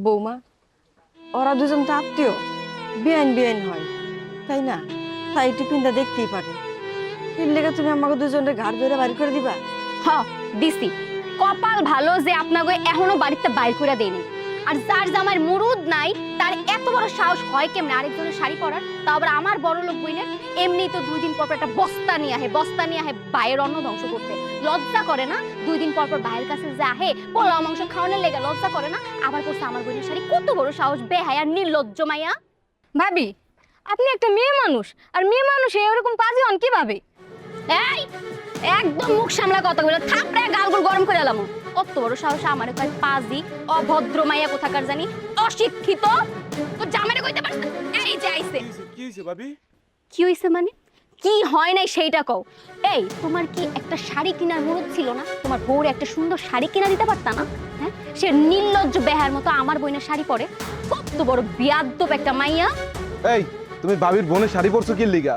বৌমা, ওরা দুজন তো আত্মীয়, বেআইন বেআইন হয়, তাই না? তাই টিফিনটা দেখতেই পারে। এর লেগে তুমি আমাকে দুজনের ঘাড় ধরে বাড়ি করে দিবা? হ, দিছি। কপাল ভালো যে আপনাকে এখনো বাড়িতে বাইর করে দেয়নি। আর যার জামাইয়ের মুরুদ নাই তার এত বড় সাহস হয় কেমনে আরেকজনের শাড়ি পরার, তা আবার আমার বড় লোক বইনের। এমনি তো 2 দিন পর পর একটা বস্তা নিয়ে আহে বাইরের অন্ন ধ্বংস করতে। লজ্জা করে না? 2 দিন পর পর বাইরের কাছে যে আহে পোলাও মাংস খাওয়ানোর লেগে, লজ্জা করে না? আবার করছে আমার বোনের শাড়ি। কত বড় সাহস! বেহায়া নির্লজ্জ মাইয়া। ভাবি, আপনি একটা মেয়ে মানুষ, আর মেয়ে মানুষ এরকম পাজি হন কিভাবে? এই, একদম মুখ সামলা কথা বলে থাপড়ে গালগুল গরম করে এলাম। কত বড় সাহস আমারে কয় পাজি, অভদ্র মাইয়া কোথাকার জানি, অশিক্ষিত। তো জামাইরে কইতে পারছ? এই যে আইছে। কি হইছে ভাবি? কি হইছে মানে? কি হয় নাই সেইটা কও। এই, তোমার কি একটা শাড়ি কেনার মুরুদ ছিল না? তোমার বউরে একটা সুন্দর শাড়ি কিনা দিতে পারতা না? হ্যাঁ, সে নির্লজ্জ বেহার মতো আমার বোনের শাড়ি পরে। কত বড় বিয়াদ্দপ একটা মাইয়া। এই, তুমি ভাবির বোনের শাড়ি পরছো কি লিগা?